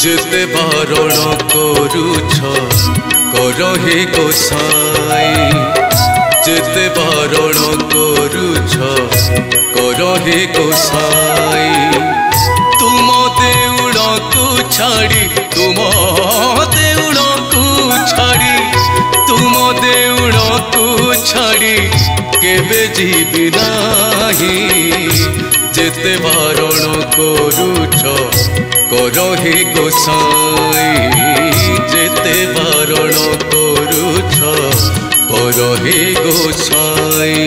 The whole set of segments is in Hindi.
जेते बारण करुछ कर हे गोसाई जेते बारण करुछ कर हे गोसाई तुम देउड़ को छाड़ी तुम देउड़ को छाड़ी तुम देउड़ को छाड़ी केबे जीवी नाही जेते बारण करुछ कर हे गोसाई जेते बारण करुछ कर हे गोसाई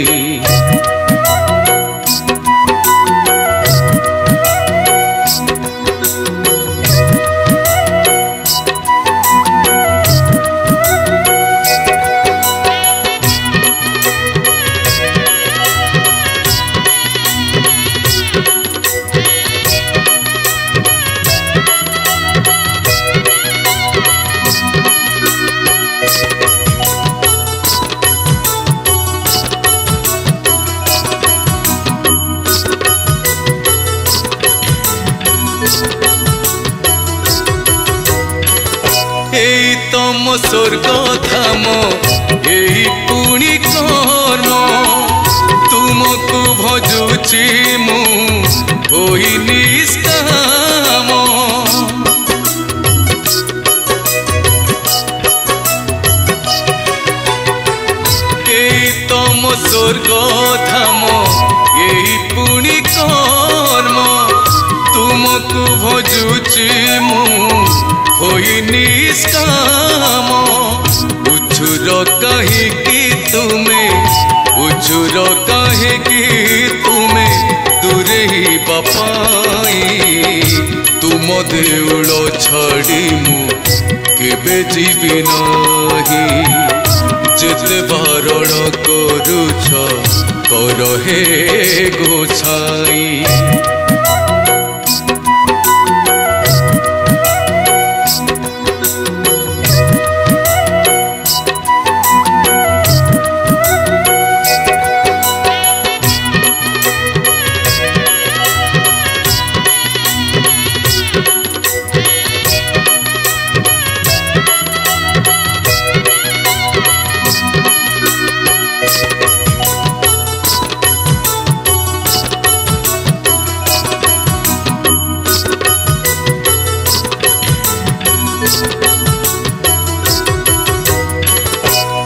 तम स्वर्ग धाम यही पुणी कर्म तुमको भजुची मु होई निष्काम तम स्वर्ग धाम यही पुणी कर्म तुमको भजुची मु होई निष्काम उछुर कहीं कि तुम्हें उछुर कहीं कि तुम्हें दूरे ही बापाई तुम देउड़ छाड़ी मु केबे जीवी नाही जेते बारण करुछ कर हे गोसाई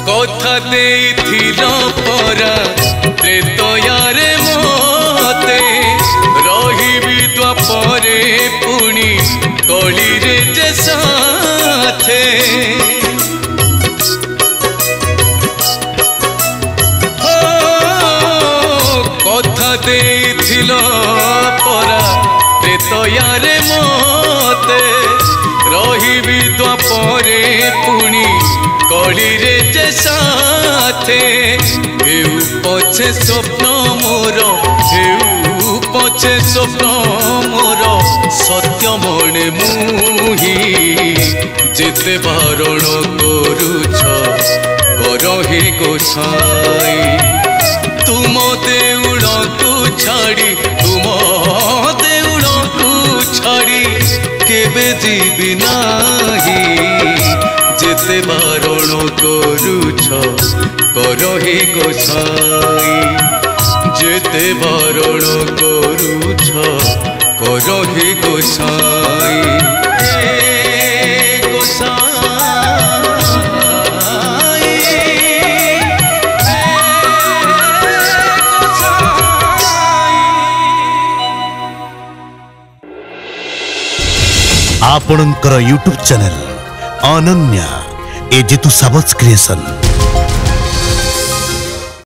कथा देथिल परा प्रेतयारे मते रहिबी द्वापरे पुणी कली रे जे साथे कथा देथिल परा प्रेतयारे मते रहिबी द्वापरे पुणी कली रे जे साथे हेउ पछे स्वप्न मोर हेउ पछे स्वप्न मोर सत्य मणे मुही जेते बारण करुछ कर हे गोसाई तुम देउड़ को छाड़ी तुम देउड़ को छाड़ी केबे जीवी नाही जेते बारण करुछ कर हे गोसाई जेते बारण करुछ कर हे गोसाई आपणकर यूट्यूब चैनल अनन्या एजेतु साबस क्रिएशन।